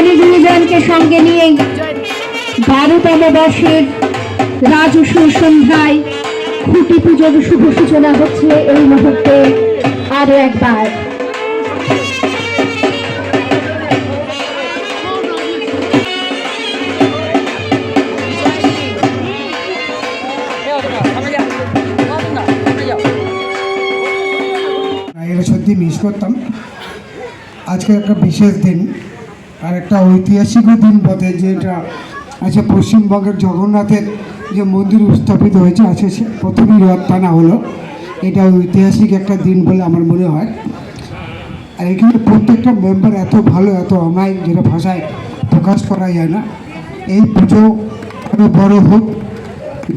জ্ঞানী গুরুজনকে সঙ্গে নিয়ে 12তম বর্ষের রাজস্ব সন্ধ্যায় খুঁটি পুজোর শুভ সূচনা হচ্ছে এই মুহূর্তে। আরো একবার এটা সত্যি মিস করতাম। আজকে একটা বিশেষ দিন আর একটা ঐতিহাসিকও দিন বটে, যেটা আছে পশ্চিমবঙ্গের জগন্নাথের যে মন্দির স্থাপিত হয়েছে আছে প্রথমই রথ টানা হলো। এটা ঐতিহাসিক একটা দিন বলে আমার মনে হয়। আর এখানে প্রত্যেকটা মেম্বার এত ভালো, এত অমায়িক, যেটা ভাষায় প্রকাশ করা যায় না। এই পুজো আরও বড় হোক।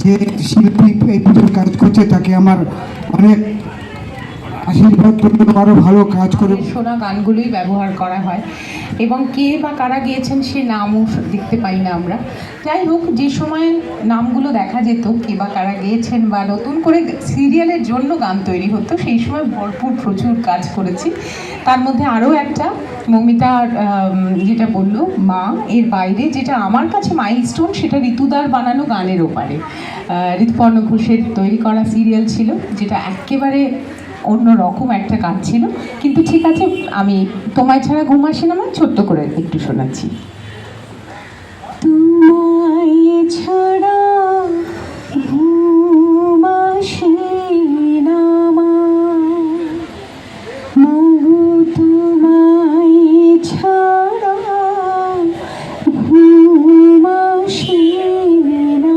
যে শিল্পী এই পুজোর কাজ করছে তাকে আমার অনেক আশীর্বাদ করবেন, আরও ভালো কাজ করে। শোনা গানগুলোই ব্যবহার করা হয় এবং কে বা কারা গিয়েছেন সে নামও দেখতে পাই না আমরা। যাই হোক, যে সময় নামগুলো দেখা যেত কে বা কারা গিয়েছেন বা নতুন করে সিরিয়ালের জন্য গান তৈরি হতো, সেই সময় ভরপুর প্রচুর কাজ করেছি। তার মধ্যে আরও একটা মৌমিতা যেটা বললো মা, এর বাইরে যেটা আমার কাছে মাইলস্টোন, সেটা ঋতুদার বানানো গানের ওপারে ঋতুপর্ণ ঘোষের তৈরি করা সিরিয়াল ছিল, যেটা একেবারে অন্য রকম একটা কাজ ছিল। কিন্তু ঠিক আছে, আমি তোমায় ছাড়া ঘুম আসে না ছোট্ট করে একটু শোনাচ্ছি। তোমায় ছাড়া ঘুম আসে না মগু, তোমায় ছাড়া ঘুম আসে না।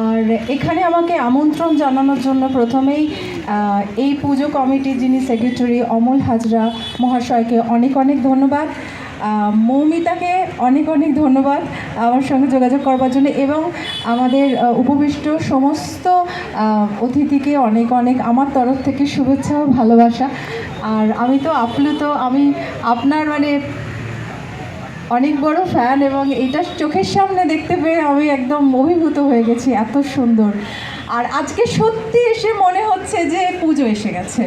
আর এখানে আমাকে আমন্ত্রণ জানানোর জন্য প্রথমেই এই পুজো কমিটির যিনি সেক্রেটারি অমল হাজরা মহাশয়কে অনেক অনেক ধন্যবাদ। মৌমিতাকে অনেক অনেক ধন্যবাদ আমার সঙ্গে যোগাযোগ করবার জন্য, এবং আমাদের উপবিষ্ট সমস্ত অতিথিকে অনেক অনেক আমার তরফ থেকে শুভেচ্ছা ও ভালোবাসা। আর আমি তো আপ্লুত, আমি আপনার অনেক বড় ফ্যান, এবং এটা চোখের সামনে দেখতে পেয়ে আমি একদম অভিভূত হয়ে গেছি, এত সুন্দর। আর আজকে সত্যি এসে মনে হচ্ছে যে পুজো এসে গেছে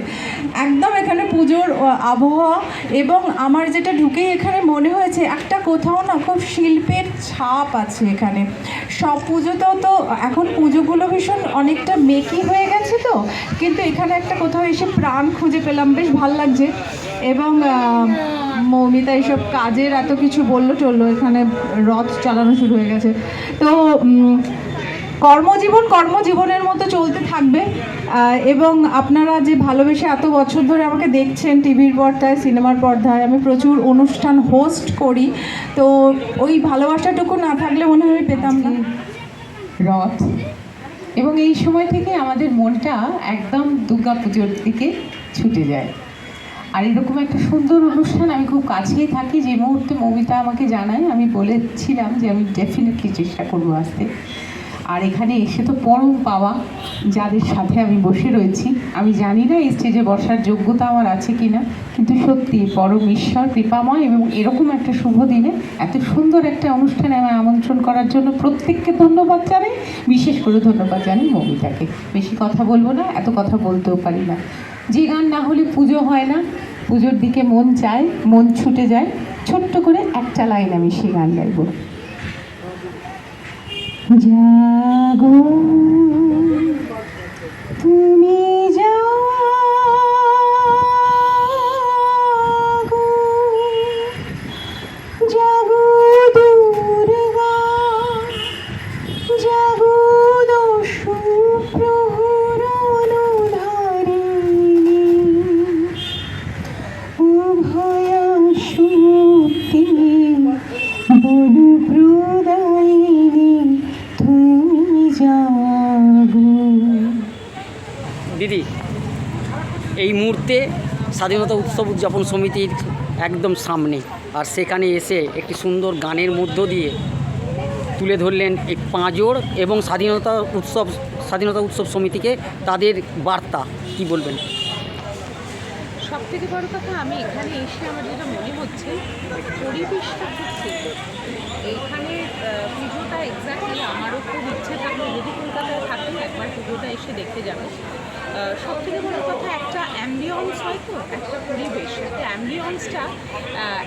একদম। এখানে পুজোর আবহাওয়া, এবং আমার যেটা ঢুকেই এখানে মনে হয়েছে একটা কোথাও না খুব শিল্পের ছাপ আছে এখানে। সব পুজোতেও তো এখন পুজোগুলো ভীষণ অনেকটা মেকি হয়ে গেছে তো, কিন্তু এখানে একটা কোথাও এসে প্রাণ খুঁজে পেলাম, বেশ ভাল লাগছে। এবং মৌমিতা এইসব কাজের এত কিছু বললো চললো, এখানে রথ চালানো শুরু হয়ে গেছে। তো কর্মজীবনের মতো চলতে থাকবে। এবং আপনারা যে ভালোবেসে এত বছর ধরে আমাকে দেখছেন টিভির পর্দায়, সিনেমার পর্দায়, আমি প্রচুর অনুষ্ঠান হোস্ট করি, তো ওই ভালোবাসাটুকু না থাকলে মনে হয় পেতাম না। রথ, এবং এই সময় থেকে আমাদের মনটা একদম দুর্গা পুজোর দিকে ছুটে যায়। আর এরকম একটা সুন্দর অনুষ্ঠান আমি খুব কাছেই থাকি। যে মুহূর্তে মৌমিতা আমাকে জানায়, আমি বলেছিলাম যে আমি ডেফিনেটলি চেষ্টা করবো আসতে। আর এখানে এসে তো পরম পাওয়া, যাদের সাথে আমি বসে রয়েছি। আমি জানি না এই স্টেজে বসার যোগ্যতা আমার আছে কি না, কিন্তু সত্যি পরম ঈশ্বর কৃপাময়, এবং এরকম একটা শুভ দিনে এত সুন্দর একটা অনুষ্ঠানে আমায় আমন্ত্রণ করার জন্য প্রত্যেককে ধন্যবাদ জানাই। বিশেষ করে ধন্যবাদ জানাই মৌমিতাকে। বেশি কথা বলবো না, এত কথা বলতেও পারি না। যে গান না হলে পুজো হয় না, পুজোর দিকে মন চায়, মন ছুটে যায়। ছোট্ট করে একটা লাইন আমি সেই গান গাইব। জাগো তুমি জাগো, জাগো দুর্গা, জাগো দশ প্রহরণধারিণী, উভয়া শক্তি বলু প্রদায়িনী, তুমি জাগো। দিদি, এই মুহূর্তে স্বাধীনতা উৎসব উদযাপন সমিতির একদম সামনে, আর সেখানে এসে একটি সুন্দর গানের মধ্য দিয়ে তুলে ধরলেন এই পাঁজর এবং স্বাধীনতা উৎসব সমিতিকে তাদের বার্তা। কি বলবেন? সব থেকে বড় কথা, আমি এখানে এসে আমার যেটা মনে হচ্ছে পরিবেশটা খুব সুন্দর। এইখানে পুজোটা এক্স্যাক্টলি আমারও খুব ইচ্ছে থাকলো যদি কলকাতায় থাকি একবার পুজোটা এসে দেখতে যাবে। সব থেকে বড় কথা একটা অ্যাম্বিয়ন্স হয় তো, একটা পরিবেশ, একটা অ্যাম্বিয়ন্সটা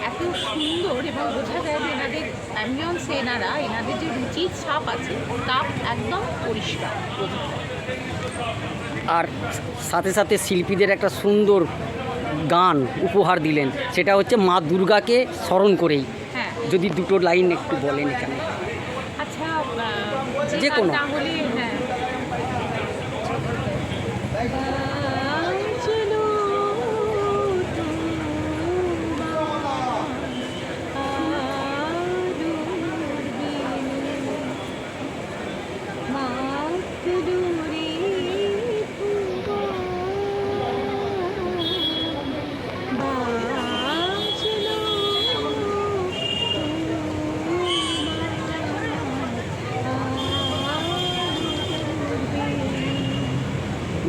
এত সুন্দর এবং বোঝা যায় যে এনাদের অ্যাম্বিয়ন্সে এনাদের যে রুচির ছাপ আছে তা একদম পরিষ্কার বোঝা যায়। আর সাথে সাথে শিল্পীদের একটা সুন্দর গান উপহার দিলেন, সেটা হচ্ছে মা দুর্গাকে স্মরণ করেই। হ্যাঁ, যদি দুটো লাইন একটু বলেন এখানে। আচ্ছা, যে কোনো। না হলে হ্যাঁ,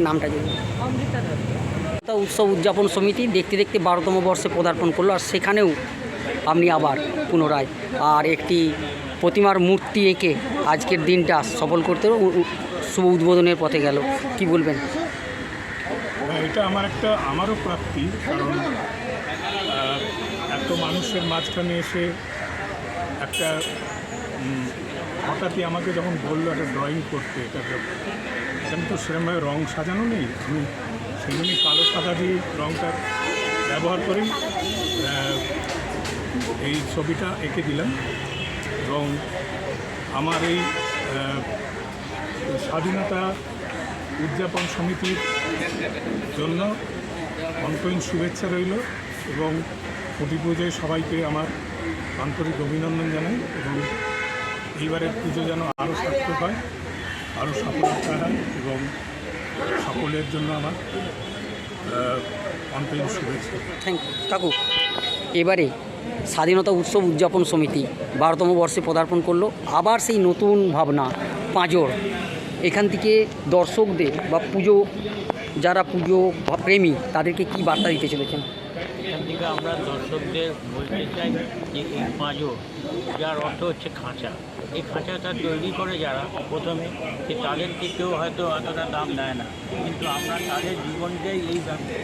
নামটা যদি অমৃতা দত্ত। উৎসব উদযাপন সমিতি দেখতে দেখতে 12তম বর্ষে পদার্পণ করলো, আর সেখানেও আপনি আবার পুনরায় আর একটি প্রতিমার মূর্তি এঁকে আজকের দিনটা সফল করতে শুভ উদ্বোধনের পথে গেল, কি বলবেন? এটা আমারও প্রাপ্তি, কারণ এত মানুষের মাঝখানে এসে একটা হঠাৎই আমাকে যখন বললো একটা ড্রয়িং করতে, এখানে তো সেরকমভাবে রং সাজানো নেই, আমি সেজন্যই কালো সাদা দিয়ে রংটা ব্যবহার করি এই ছবিটা এঁকে দিলাম। এবং আমার এই স্বাধীনতা উদযাপন সমিতির জন্য অন্তহীন শুভেচ্ছা রইল এবং খুঁটি পুজোয় সবাইকে আমার আন্তরিক অভিনন্দন জানাই, এবং এইবারের পুজো যেন আরও সার্থক হয়, আরও সফলতা হয়, এবং সকলের জন্য আমার অন্তহীন শুভেচ্ছা। থ্যাংক ইউ কাকু। এবারে স্বাধীনতা উৎসব উদযাপন সমিতি 12তম বর্ষে পদার্পণ করলো, আবার সেই নতুন ভাবনা পাঁজর। এখান থেকে দর্শকদের বা যারা পুজো প্রেমী তাদেরকে কি বার্তা দিতে চলেছেন? এখান থেকে আমরা দর্শকদের বলতে চাই যে এই পাঁজর, যার অর্থ হচ্ছে খাঁচা, এই খাঁচাটা তৈরি করে যারা প্রথমে, যে তাদেরকে কেউ হয়তো অতটা দাম দেয় না, কিন্তু আমরা তাদের জীবনকেই এই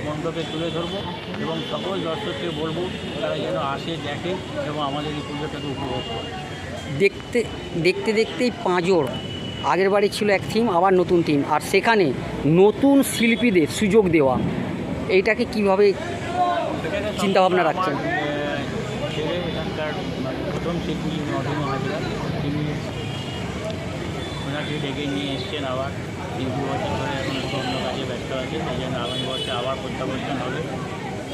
মণ্ডপে তুলে ধরবো এবং সকল দর্শককে বলবো তারা যেন আসে, দেখে এবং আমাদের এই পুজোটাকে উপভোগ করে। দেখতে দেখতেই পাঁজর আগের বারে ছিল এক থিম, আবার নতুন থিম, আর সেখানে নতুন শিল্পীদের সুযোগ দেওয়া, এইটাকে কীভাবে চিন্তাভাবনা রাখছেন? ছেলে এখানকার প্রথম শিল্পী যিনি অভিনয় হাজরা, তিনি ওনাকে ডেকে নিয়ে এসছেন আবার 3 বছর ধরে এখন অন্য কাজে ব্যস্ত আছেন, এই জন্য আগামী বছর আবার প্রত্যাবর্তন হবে।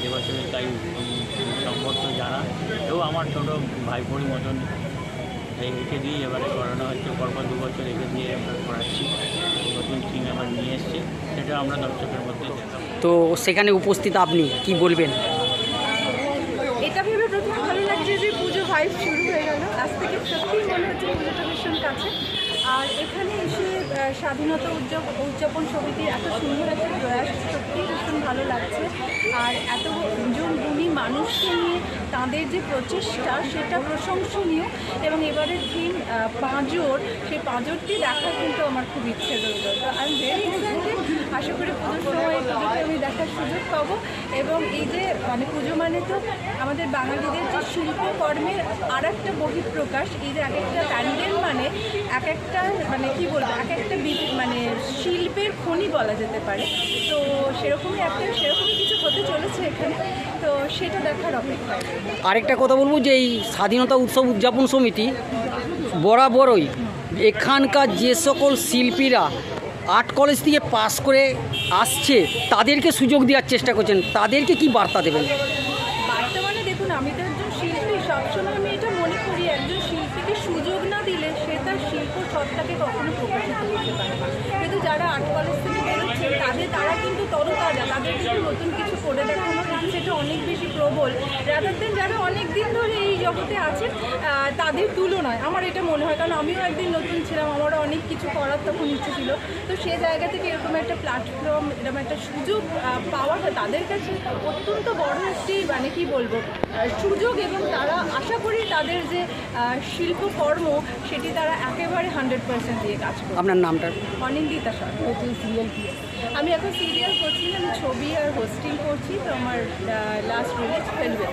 এবছরে তাই সম্পর্ক জানা এবং আমার ছোটো ভাইপোর মতন রেখে দিয়ে এবারে করানো হচ্ছে, পরপর 2 বছর রেখে দিয়ে আমরা করাচ্ছি। নতুন থিম আবার নিয়ে এসছে, সেটা আমরা দর্শকের মধ্যে দেখাবো। তো সেখানে উপস্থিত আপনি কি বলবেন? এটা ভেবে প্রথমে ভালো লাগছে যে পুজো ভাইব শুরু হয়ে গেল, আজ থেকে সত্যিই মনে হচ্ছে পুজোটা ভীষণ কাছে। আর এখানে এসে স্বাধীনতা উদযাপন সমিতির এত সুন্দর একটা প্রয়াস সত্যিই ভীষণ ভালো লাগছে। আর এতজন গুণী মানুষকে নিয়ে তাদের যে প্রচেষ্টা সেটা প্রশংসনীয়, এবং এবারের থিম পাঁজর, সেই পাঁজরটি দেখার কিন্তু আমার খুব ইচ্ছে রইল। তো আই এম ভেরি এক্সাইটেড, আশা করি পুজোর সময় পুজোকে আমি দেখার সুযোগ পাবো। এবং এই যে পুজো মানে তো আমাদের বাঙালিদের যে শিল্পকর্মের আর একটা বহিঃপ্রকাশ, এই যে এক একটা প্যান্ডেল মানে এক একটা কি বলবো, এক একটা শিল্পের খনি বলা যেতে পারে। তো সেরকমই কিছু হতে চলেছে এখানে, তো সেটা দেখার অপেক্ষায়। আরেকটা কথা বলবো যে এই স্বাধীনতা উৎসব উদযাপন সমিতি বরাবরই এখানকার যে সকল শিল্পীরা আর্ট কলেজ থেকে পাস করে আসছে তাদেরকে সুযোগ দেওয়ার চেষ্টা করছেন, তাদেরকে কি বার্তা দেবেন? বর্তমানে দেখুন, আমি তো একজন শিল্পী, সবসময় আমি এটা মনে করি একজন শিল্পীকে সুযোগ না দিলে সে তার শিল্প সত্তাকে কখনো প্রকাশিত করতে পারে না। কিন্তু যারা আর্ট কলেজ থেকে বেরোচ্ছেন তারা কিন্তু তরতাজা, তাদের কিন্তু নতুন কিছু করে দেখানো কিন্তু সেটা অনেক বেশি প্রবল, রাদার দেন যারা অনেক দিন ধরে এই জগতে আছেন তাদের তুলনায় আমার এটা মনে হয়। কারণ আমিও একদিন নতুন ছিলাম, আমারও অনেক কিছু করার তখন ইচ্ছে ছিল। তো সে জায়গা থেকে এরকম একটা প্ল্যাটফর্ম, এরকম একটা সুযোগ পাওয়াটা তাদের কাছে অত্যন্ত বড় একটি কি বলবো সুযোগ, এবং তারা আশা করি তাদের যে শিল্পকর্ম সেটি তারা একেবারে 100% দিয়ে কাজ করবে। আপনার নামটা? অনিন্দিতা সরকার, সিরিয়াল পিএস। আমি এখন সিরিয়াল করছি না, আমি ছবি আর হোস্টিং করছি। তো আমার লাস্ট রিলিজ ফেলবে।